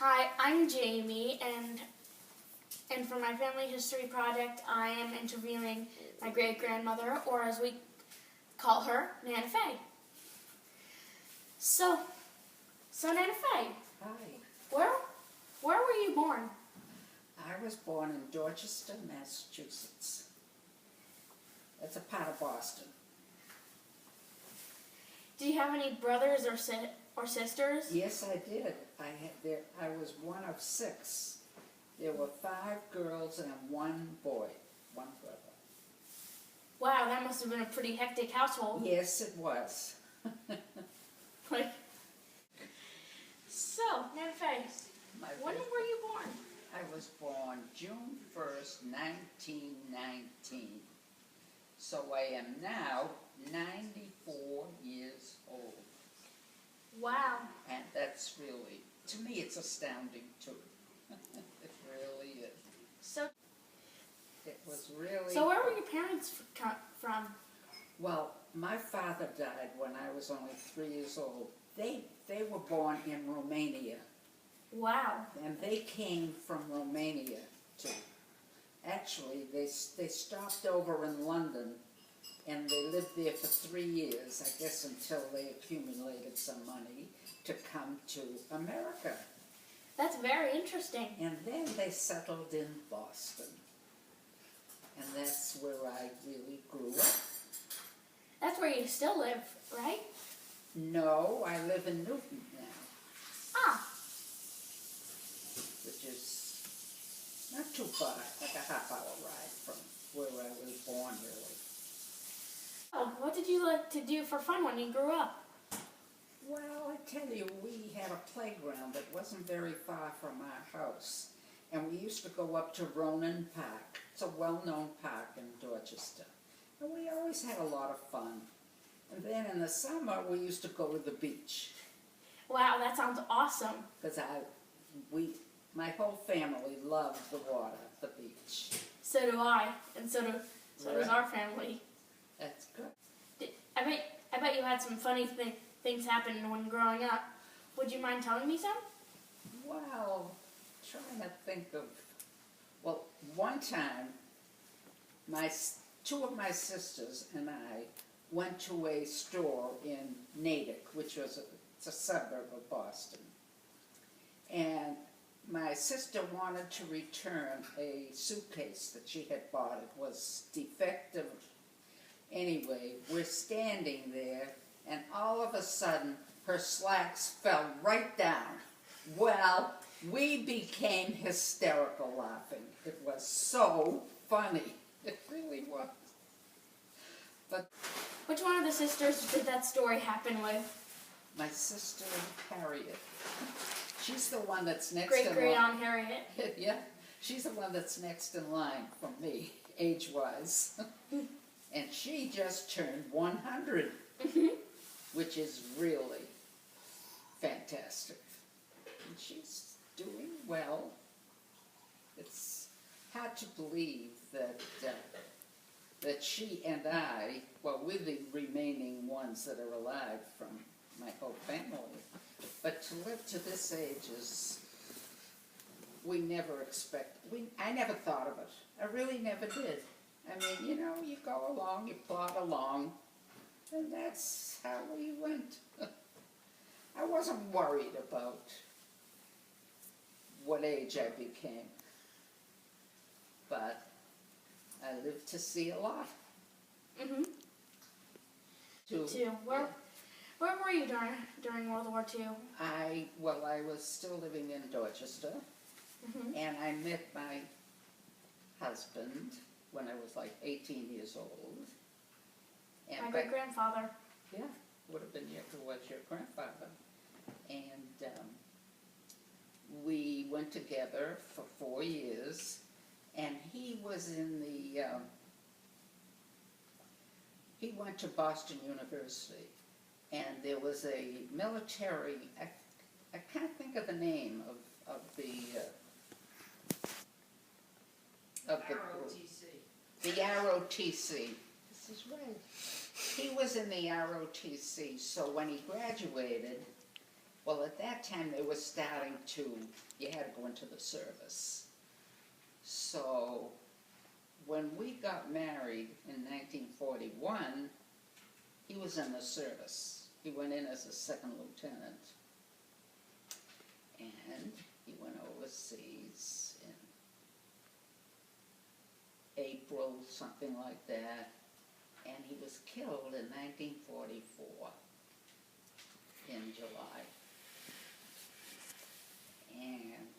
Hi, I'm Jamie, and for my family history project, I am interviewing my great-grandmother, or as we call her, Nana Faye. So Nana Faye, Hi. where were you born? I was born in Dorchester, Massachusetts. That's a part of Boston. Do you have any brothers or sisters? Yes, I did. I was one of 6. There were 5 girls and 1 boy, 1 brother. Wow, that must have been a pretty hectic household. Yes, it was. So, Nana Faye, when were you born? I was born June 1st, 1919. So I am now 94 years old. Wow. And that's really, to me, it's astounding too. It really is. So where were your parents from? Well, my father died when I was only 3 years old. They were born in Romania. Wow. And they came from Romania too. Actually, they stopped over in London and they lived there for 3 years, I guess, until they accumulated some money to come to America. That's very interesting. And then they settled in Boston. And that's where I really grew up. That's where you still live, right? No, I live in Newton now. Ah. Which is not too far, like a half-hour ride from where I was born, really. Oh, what did you like to do for fun when you grew up? Well, I tell you, we had a playground that wasn't very far from our house. And we used to go up to Ronan Park. It's a well-known park in Dorchester. And we always had a lot of fun. And then in the summer, we used to go to the beach. Wow, that sounds awesome. Because my whole family loved the water, the beach. So do I, and so does our family. That's good. I bet you had some funny things happen when growing up. Would you mind telling me some? Well, trying to think of, well, one time, 2 of my sisters and I went to a store in Natick, which was it's a suburb of Boston. And my sister wanted to return a suitcase that she had bought. It was defective. Anyway, we're standing there, and all of a sudden, her slacks fell right down. Well, we became hysterical laughing. It was so funny. It really was. But which one of the sisters did that story happen with? My sister Harriet. She's the one that's next in line. Great-Aunt Harriet. Yeah, she's the one that's next in line from me, age-wise. And she just turned 100, which is really fantastic. And she's doing well. It's hard to believe that she and I, well, we're the remaining ones that are alive from my whole family. But to live to this age is, we never I never thought of it. I really never did. I mean, you know, you go along, you plod along, and that's how we went. I wasn't worried about what age I became, but I lived to see a lot. Mm-hmm. Where were you during World War II? I was still living in Dorchester, and I met my husband when I was like 18 years old. And my great-grandfather. Yeah, would have been who was your grandfather. And we went together for 4 years, and he was in the, he went to Boston University, and there was a military, I can't think of the name of the ROTC. The ROTC. This is right. He was in the ROTC, so when he graduated, Well, at that time, they were starting to, you had to go into the service. So, when we got married in 1941, he was in the service. He went in as a second lieutenant. And he went overseas in April, something like that. And he was killed in 1944 in July. And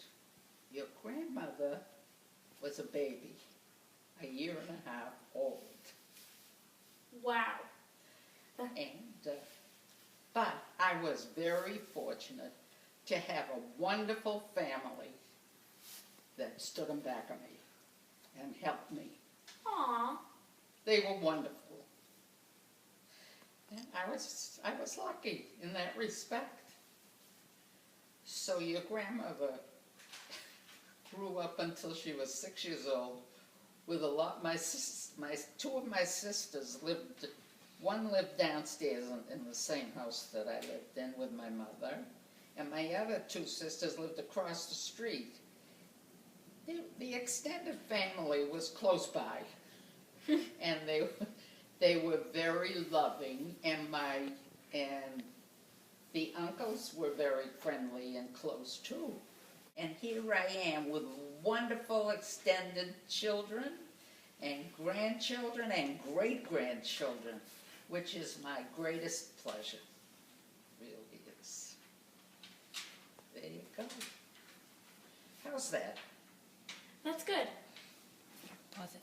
your grandmother was a baby, a year and a half old. Wow. And, but I was very fortunate to have a wonderful family that stood in back of me and helped me. Aw. They were wonderful. And I was lucky in that respect. So your grandmother grew up until she was 6 years old with a lot, two of my sisters lived, one lived downstairs in the same house that I lived in with my mother, and my other two sisters lived across the street. The extended family was close by, and they were very loving, and the uncles were very friendly and close too. And here I am with wonderful extended children and grandchildren and great-grandchildren, which is my greatest pleasure. Really is. There you go. How's that? That's good. Was it?